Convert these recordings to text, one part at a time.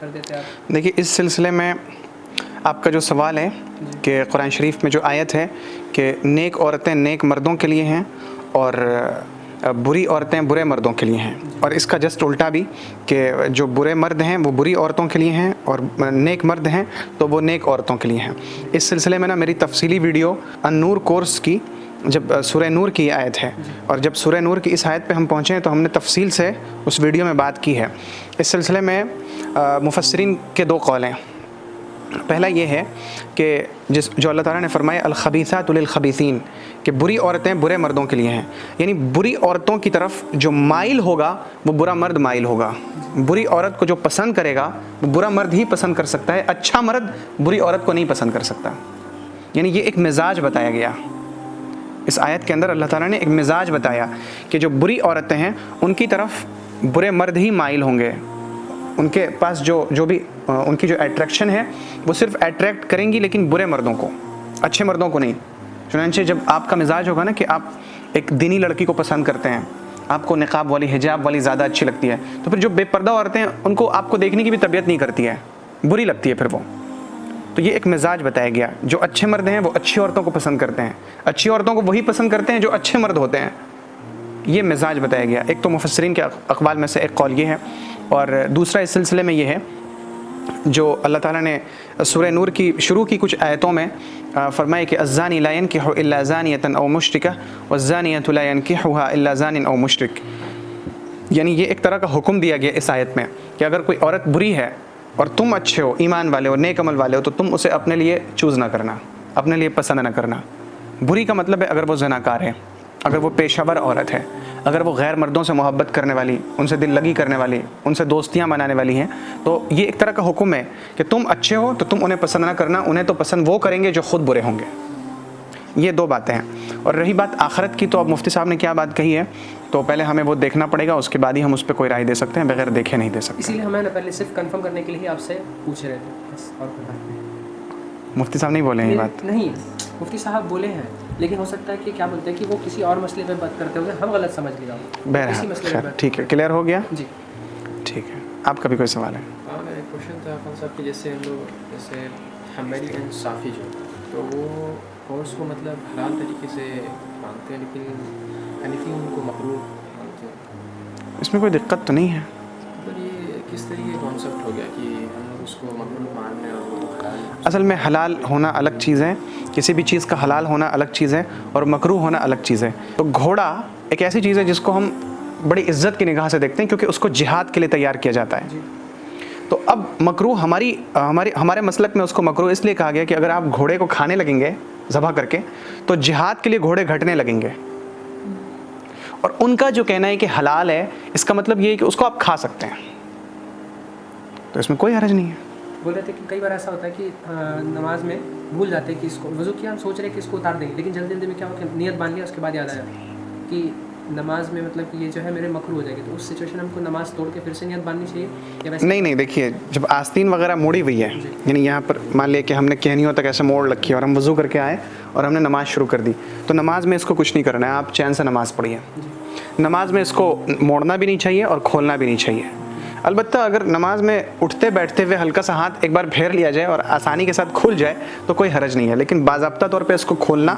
کر دیتے آپ؟ دیکھیے اس سلسلے میں آپ کا جو سوال ہے کہ قرآن شریف میں جو آیت ہے کہ نیک عورتیں نیک مردوں کے لیے ہیں اور بری عورتیں برے مردوں کے لیے ہیں، اور اس کا جسٹ الٹا بھی کہ جو برے مرد ہیں وہ بری عورتوں کے لیے ہیں اور نیک مرد ہیں تو وہ نیک عورتوں کے لیے ہیں۔ اس سلسلے میں میری تفصیلی ویڈیو النور کورس کی جب سورہ نور کی آیت ہے، اور جب سورہ نور کی اس آیت پہ ہم پہنچے ہیں تو ہم نے تفصیل سے اس ویڈیو میں بات کی ہے۔ اس سلسلے میں مفسرین کے دو قول ہیں۔ پہلا یہ ہے کہ جو اللہ تعالیٰ نے فرمایا الخبیثات للخبیثین، کہ بری عورتیں برے مردوں کے لیے ہیں، یعنی بری عورتوں کی طرف جو مائل ہوگا وہ برا مرد مائل ہوگا، بری عورت کو جو پسند کرے گا وہ برا مرد ہی پسند کر سکتا ہے، اچھا مرد بری عورت کو نہیں پسند کر سکتا۔ یعنی یہ ایک مزاج بتایا گیا اس آیت کے اندر، اللہ تعالیٰ نے ایک مزاج بتایا کہ جو بری عورتیں ہیں ان کی طرف برے مرد ہی مائل ہوں گے، ان کے پاس جو بھی ان کی جو اٹریکشن ہے وہ صرف اٹریکٹ کریں گی لیکن برے مردوں کو، اچھے مردوں کو نہیں۔ چنانچہ جب آپ کا مزاج ہوگا نا کہ آپ ایک دینی لڑکی کو پسند کرتے ہیں، آپ کو نقاب والی حجاب والی زیادہ اچھی لگتی ہے، تو پھر جو بے پردہ عورتیں ہیں ان کو آپ کو دیکھنے کی بھی طبیعت نہیں کرتی ہے، بری لگتی ہے پھر وہ۔ تو یہ ایک مزاج بتایا گیا، جو اچھے مرد ہیں وہ اچھی عورتوں کو پسند کرتے ہیں، اچھی عورتوں کو وہی پسند کرتے ہیں جو اچھے مرد ہوتے ہیں، یہ مزاج بتایا گیا۔ ایک تو مفسرین کے اقوال میں سے ایک قول یہ ہے، اور دوسرا اس سلسلے میں یہ ہے جو اللہ تعالیٰ نے سورہ نور کی شروع کی کچھ آیتوں میں فرمائے کہ الزانی لا ينكح الا زانیۃ او مشرکہ والزانیۃ لا ينكحها الا زان او مشرک، یعنی یہ ایک طرح کا حکم دیا گیا اس آیت میں کہ اگر کوئی عورت بری ہے اور تم اچھے ہو، ایمان والے ہو، نیک عمل والے ہو، تو تم اسے اپنے لیے چوز نہ کرنا، اپنے لیے پسند نہ کرنا۔ بری کا مطلب ہے اگر وہ زناکار ہے، اگر وہ پیشہ ور عورت ہے، اگر وہ غیر مردوں سے محبت کرنے والی، ان سے دل لگی کرنے والی، ان سے دوستیاں بنانے والی ہیں، تو یہ ایک طرح کا حکم ہے کہ تم اچھے ہو تو تم انہیں پسند نہ کرنا، انہیں تو پسند وہ کریں گے جو خود برے ہوں گے۔ یہ دو باتیں ہیں۔ اور رہی بات آخرت کی، تو اب مفتی صاحب نے کیا بات کہی ہے تو پہلے ہمیں وہ دیکھنا پڑے گا، اس کے بعد ہی ہم اس پہ کوئی رائے دے سکتے ہیں، بغیر دیکھے نہیں دے سکتے۔ اسی لیے ہمیں پہلے صرف کنفرم کرنے کے لیے آپ سے پوچھ رہے تھے بس، اور کوئی بات نہیں۔ مفتی صاحب نہیں بولے ہیں یہ بات؟ نہیں، مفتی صاحب بولے ہیں، لیکن ہو سکتا ہے کہ کیا بولتے ہیں کہ وہ کسی اور مسئلے پہ بات کرتے ہوئے ہم غلط سمجھ لیا ہوں۔ بہرحال ٹھیک ہے، کلیئر ہو گیا؟ جی ٹھیک ہے، آپ کا بھی کوئی سوال ہے؟ ہاں، میرا ایک کوشچن تھا خان صاحب کہ جیسے ہم لوگ جیسے حنبلی اینڈ صافی جو تو وہ کورس کو مطلب حلال طریقے سے مانتے ہیں، لیکن حنفی ان کو مکروہ مانتے ہیں۔ اس میں کوئی دقت تو نہیں ہے؟ مطلب یہ کس طریقے کانسیپٹ ہو گیا کہ ہم لوگ اس کو مکروہ مان رہے ہیں اور وہ حلال؟ اصل میں حلال ہونا الگ چیز ہے، کسی بھی چیز کا حلال ہونا الگ چیز ہے، اور مکروہ ہونا الگ چیز ہے۔ تو گھوڑا ایک ایسی چیز ہے جس کو ہم بڑی عزت کی نگاہ سے دیکھتے ہیں کیونکہ اس کو جہاد کے لیے تیار کیا جاتا ہے۔ تو اب مکروہ ہمارے مسلک میں اس کو مکروہ اس لیے کہا گیا کہ اگر آپ گھوڑے کو کھانے لگیں گے ذبح کر کے تو جہاد کے لیے گھوڑے گھٹنے لگیں گے، اور ان کا جو کہنا ہے کہ حلال ہے، اس کا مطلب یہ ہے کہ اس کو آپ کھا سکتے ہیں، تو اس میں کوئی حرج نہیں ہے۔ بول رہے تھے کہ کئی بار ایسا ہوتا ہے کہ نماز میں بھول جاتے ہیں کہ اس کو وضو کیا، ہم سوچ رہے ہیں کہ اس کو اتار دیں گے، لیکن جلدی جلدی میں کیا ہو کہ نیت باندھ لیا، اس کے بعد یاد آیا کہ نماز میں مطلب کہ یہ جو ہے میرے مکروہ ہو جائے گی، تو اس سچویشن میں ہم کو نماز توڑ کے پھر سے نیت باندھنی چاہیے یا ویسے؟ نہیں، دیکھیے جب آستین وغیرہ موڑی ہوئی ہے، یعنی یہاں پر مان لیا کہ ہم نے کہنیوں تک ایسے موڑ رکھی ہے اور ہم وضو کر کے آئے اور ہم نے نماز شروع کر دی، تو نماز میں اس کو کچھ نہیں کرنا ہے، آپ چین سے نماز پڑھیے۔ نماز میں اس کو موڑنا بھی نہیں چاہیے اور کھولنا بھی نہیں چاہیے۔ البتہ اگر نماز میں اٹھتے بیٹھتے ہوئے ہلکا سا ہاتھ ایک بار پھیر لیا جائے اور آسانی کے ساتھ کھل جائے تو کوئی حرج نہیں ہے، لیکن باضابطہ طور پہ اس کو کھولنا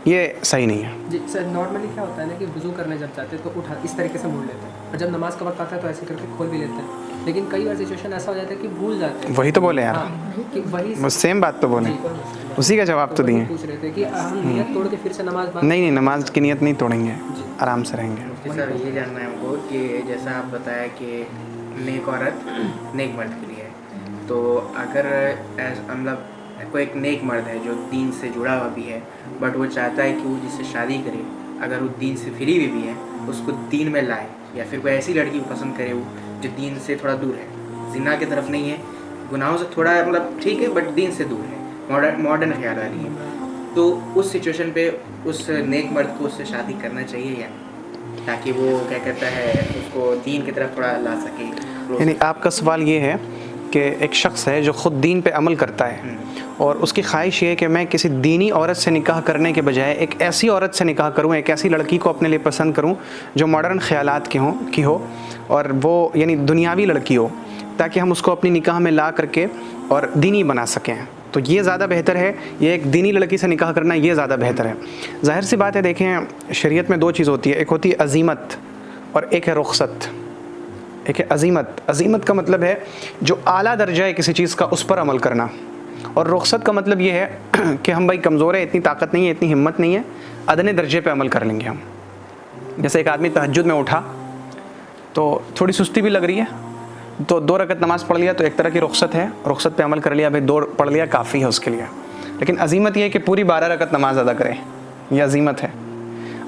یہ صحیح نہیں ہے۔ جی سر، نارملی کیا ہوتا ہے نا کہ وضو کرنے جب جاتے ہیں تو اٹھا اس طریقے سے موڑ لیتے ہیں، اور جب نماز کا وقت آتا ہے تو ایسے کر کے کھول بھی لیتے ہیں، لیکن کئی بار سچویشن ایسا ہو جاتا ہے کہ بھول جاتے ہیں۔ وہی تو بولے یار، کہ وہی وہ سیم بات تو بولیں، اسی کا جواب تو دیں۔ پوچھ رہے تھے کہ ہم نیت توڑ کے پھر سے نماز نہیں، نماز کی نیت نہیں توڑیں گے، آرام سے رہیں گے۔ سر یہ جاننا ہے ہم کو کہ جیسا آپ بتایا کہ نیک عورت نیک مرد کے لیے، تو اگر مطلب کوئی ایک نیک مرد ہے جو دین سے جڑا ہوا بھی ہے، بٹ وہ چاہتا ہے کہ وہ جس سے شادی کرے اگر وہ دین سے فری بھی ہے اس کو دین میں لائے، یا پھر کوئی ایسی لڑکی کو پسند کرے وہ جو دین سے تھوڑا دور ہے، زنا کی طرف نہیں ہے، گناہوں سے تھوڑا مطلب ٹھیک ہے بٹ دین سے دور ہے، ماڈرن خیال آ رہی ہے، تو اس سچویشن پہ اس نیک مرد کو اس سے شادی کرنا چاہیے یا تاکہ وہ کیا کہتا ہے اس کو دین کی طرف تھوڑا لا سکے؟ یعنی آپ کا سوال یہ ہے کہ ایک شخص ہے جو خود دین پہ عمل کرتا ہے اور اس کی خواہش یہ ہے کہ میں کسی دینی عورت سے نکاح کرنے کے بجائے ایک ایسی عورت سے نکاح کروں، ایک ایسی لڑکی کو اپنے لیے پسند کروں جو ماڈرن خیالات کی ہو اور وہ یعنی دنیاوی لڑکی ہو، تاکہ ہم اس کو اپنی نکاح میں لا کر کے اور دینی بنا سکیں. تو یہ زیادہ بہتر ہے, یہ ایک دینی لڑکی سے نکاح کرنا یہ زیادہ بہتر ہے. ظاہر سی بات ہے, دیکھیں شریعت میں 2 چیز ہوتی ہے, ایک ہوتی ہے عزیمت اور ایک ہے رخصت. ایک ہے عزیمت. عزیمت کا مطلب ہے جو اعلیٰ درجہ ہے کسی چیز کا اس پر عمل کرنا, اور رخصت کا مطلب یہ ہے کہ ہم بھائی کمزور ہیں, اتنی طاقت نہیں ہے, اتنی ہمت نہیں ہے, ادنے درجے پہ عمل کر لیں گے ہم. جیسے ایک آدمی تہجد میں اٹھا تو تھوڑی سستی بھی لگ رہی ہے, تو 2 رکعت نماز پڑھ لیا تو ایک طرح کی رخصت ہے, رخصت پہ عمل کر لیا, بھائی 2 پڑھ لیا کافی ہے اس کے لیے. لیکن عزیمت یہ ہے کہ پوری 12 رکعت نماز ادا کریں, یہ عزیمت ہے.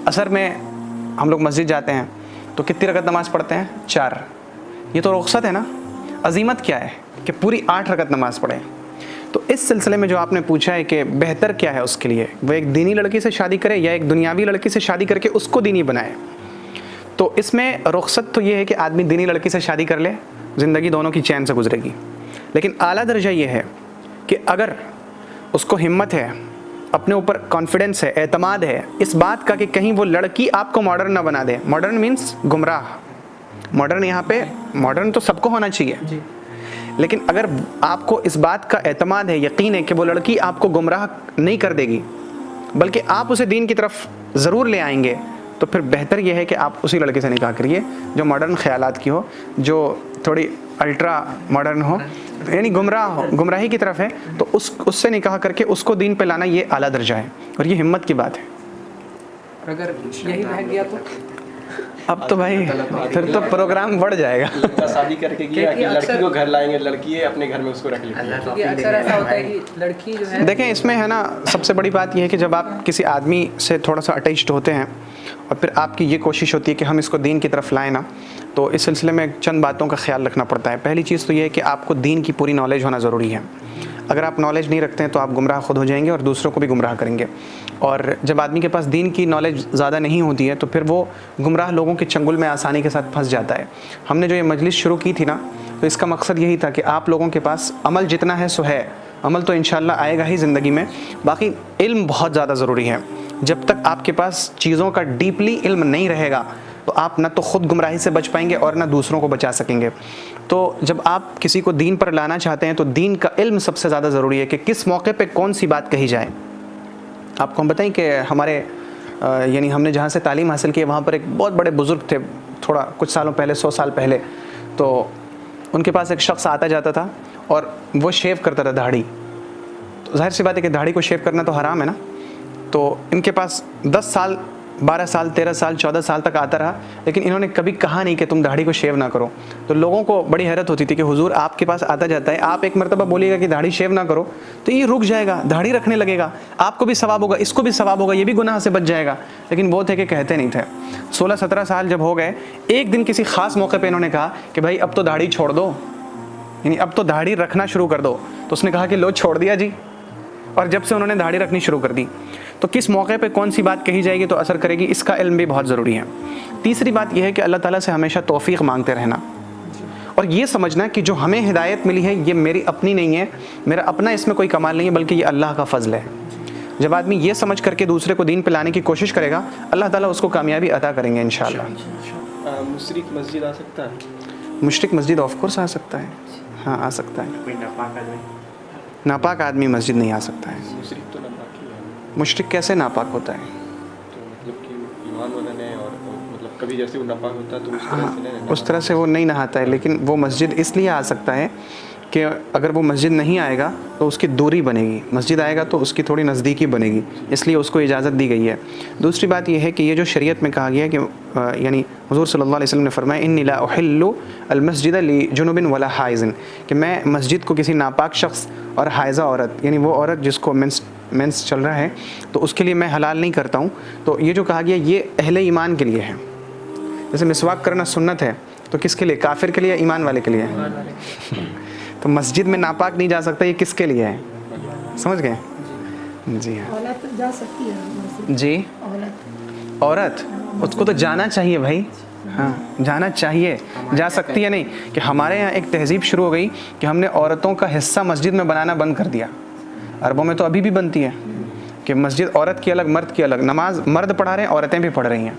عصر میں ہم لوگ مسجد جاتے ہیں تو کتنی رکعت نماز پڑھتے ہیں؟ 4. یہ تو رخصت ہے نا. عزیمت کیا ہے کہ پوری 8 رکعت نماز پڑھیں. تو اس سلسلے میں جو آپ نے پوچھا ہے کہ بہتر کیا ہے اس کے لیے, وہ ایک دینی لڑکی سے شادی کرے یا ایک دنیاوی لڑکی سے شادی کر کے اس کو دینی بنائے. تو اس میں رخصت تو یہ ہے کہ آدمی دینی لڑکی سے شادی کر لے, زندگی دونوں کی چین سے گزرے گی. لیکن اعلیٰ درجہ یہ ہے کہ اگر اس کو ہمت ہے, اپنے اوپر کانفیڈنس ہے, اعتماد ہے اس بات کا کہ کہیں وہ لڑکی آپ کو ماڈرن نہ بنا دے. ماڈرن مینس گمراہ. ماڈرن یہاں پہ ماڈرن تو سب کو ہونا چاہیے, لیکن اگر آپ کو اس بات کا اعتماد ہے, یقین ہے کہ وہ لڑکی آپ کو گمراہ نہیں کر دے گی بلکہ آپ اسے دین کی طرف ضرور لے آئیں گے, تو پھر بہتر یہ ہے کہ آپ اسی لڑکے سے نکاح کریے جو ماڈرن خیالات کی ہو, جو تھوڑی الٹرا ماڈرن ہو, یعنی گمراہ ہو, گمراہی کی طرف ہے. تو اس سے نکاح کر کے اس کو دین پہ لانا یہ اعلیٰ درجہ ہے اور یہ ہمت کی بات ہے. اگر یہی بہک گیا تو اب تو بھائی پھر تو پروگرام بڑھ جائے گا. شادی کر کے کیا کہ لڑکی کو گھر لائیں گے, لڑکی ہے اپنے گھر میں اس کو رکھ لیں گے. اکثر ایسا ہوتا ہے کہ لڑکی جو ہے, دیکھیں اس میں ہے نا سب سے بڑی بات یہ ہے کہ جب آپ کسی آدمی سے تھوڑا سا اٹیچڈ ہوتے ہیں اور پھر آپ کی یہ کوشش ہوتی ہے کہ ہم اس کو دین کی طرف لائیں نا, تو اس سلسلے میں چند باتوں کا خیال رکھنا پڑتا ہے. پہلی چیز تو یہ ہے کہ آپ کو دین کی پوری نالج ہونا ضروری ہے. اگر آپ نالج نہیں رکھتے ہیں تو آپ گمراہ خود ہو جائیں گے اور دوسروں کو بھی گمراہ کریں گے. اور جب آدمی کے پاس دین کی نالج زیادہ نہیں ہوتی ہے تو پھر وہ گمراہ لوگوں کے چنگل میں آسانی کے ساتھ پھنس جاتا ہے. ہم نے جو یہ مجلس شروع کی تھی نا, تو اس کا مقصد یہی تھا کہ آپ لوگوں کے پاس عمل جتنا ہے سو ہے, عمل تو انشاءاللہ آئے گا ہی زندگی میں, باقی علم بہت زیادہ ضروری ہے. جب تک آپ کے پاس چیزوں کا ڈیپلی علم نہیں رہے گا تو آپ نہ تو خود گمراہی سے بچ پائیں گے اور نہ دوسروں کو بچا سکیں گے. تو جب آپ کسی کو دین پر لانا چاہتے ہیں تو دین کا علم سب سے زیادہ ضروری ہے کہ کس موقع پہ کون سی بات کہی جائے. آپ کو ہم بتائیں کہ ہمارے یعنی ہم نے جہاں سے تعلیم حاصل کی وہاں پر ایک بہت بڑے بزرگ تھے, تھوڑا کچھ سالوں پہلے, 100 سال پہلے. تو ان کے پاس ایک شخص آتا جاتا تھا اور وہ شیو کرتا تھا داڑھی. تو ظاہر سی بات ہے کہ داڑھی کو شیو کرنا تو حرام ہے نا. تو ان کے پاس 10 سال 12 سال 13 سال 14 سال تک آتا رہا, لیکن انہوں نے کبھی کہا نہیں کہ تم داڑھی کو شیو نہ کرو. تو لوگوں کو بڑی حیرت ہوتی تھی کہ حضور آپ کے پاس آتا جاتا ہے, آپ ایک مرتبہ بولیے گا کہ داڑھی شیو نہ کرو تو یہ رک جائے گا, داڑھی رکھنے لگے گا, آپ کو بھی ثواب ہوگا, اس کو بھی ثواب ہوگا, یہ بھی گناہ سے بچ جائے گا. لیکن وہ تھے کہ کہتے نہیں تھے. 16-17 سال جب ہو گئے, ایک دن کسی خاص موقع پہ انہوں نے کہا کہ بھائی اب تو داڑھی چھوڑ دو, یعنی اب تو داڑھی رکھنا شروع کر دو. تو اس نے کہا کہ لو چھوڑ دیا جی, اور جب سے انہوں نے داڑھی رکھنی شروع کر دی. تو کس موقع پہ کون سی بات کہی جائے گی تو اثر کرے گی, اس کا علم بھی بہت ضروری ہے. تیسری بات یہ ہے کہ اللہ تعالیٰ سے ہمیشہ توفیق مانگتے رہنا, اور یہ سمجھنا کہ جو ہمیں ہدایت ملی ہے یہ میری اپنی نہیں ہے, میرا اپنا اس میں کوئی کمال نہیں ہے, بلکہ یہ اللہ کا فضل ہے. جب آدمی یہ سمجھ کر کے دوسرے کو دین پہ لانے کی کوشش کرے گا, اللہ تعالیٰ اس کو کامیابی عطا کریں گے انشاءاللہ. مشرک مسجد آ سکتا ہے؟ مشرک مسجد آف کورس آ سکتا ہے, ہاں آ سکتا ہے. ناپاک آدمی مسجد نہیں آ سکتا ہے. مشرک تو ناپاک ہی ہے. مشرک کیسے ناپاک ہوتا ہے؟ تو مطلب کہ ایمان والا نے, اور مطلب کبھی جیسے وہ ناپاک ہوتا ہے تو اس طرح سے نہیں, اس طرح سے وہ نہیں نہاتا ہے. لیکن وہ مسجد اس لیے آ سکتا ہے کہ اگر وہ مسجد نہیں آئے گا تو اس کی دوری بنے گی, مسجد آئے گا تو اس کی تھوڑی نزدیکی بنے گی, اس لیے اس کو اجازت دی گئی ہے. دوسری بات یہ ہے کہ یہ جو شریعت میں کہا گیا ہے کہ یعنی حضور صلی اللہ علیہ وسلم نے فرمایا انی لا احل المسجد لجنب ولا حائض, کہ میں مسجد کو کسی ناپاک شخص اور حائضہ عورت, یعنی وہ عورت جس کو مینس چل رہا ہے, تو اس کے لیے میں حلال نہیں کرتا ہوں. تو یہ جو کہا گیا یہ اہل ایمان کے لیے ہے. جیسے مسواک کرنا سنت ہے تو کس کے لیے, کافر کے لیے, ایمان والے کے لیے؟ تو مسجد میں ناپاک نہیں جا سکتا, یہ کس کے لیے ہے, سمجھ گئے؟ جی ہاں. عورت جا سکتی ہے جی, عورت اس کو تو جانا چاہیے بھائی, ہاں جانا چاہیے, جا سکتی ہے نہیں. کہ ہمارے یہاں ایک تہذیب شروع ہو گئی کہ ہم نے عورتوں کا حصہ مسجد میں بنانا بند کر دیا. عربوں میں تو ابھی بھی بنتی ہے کہ مسجد عورت کی الگ مرد کی الگ, نماز مرد پڑھا رہے ہیں عورتیں بھی پڑھ رہی ہیں.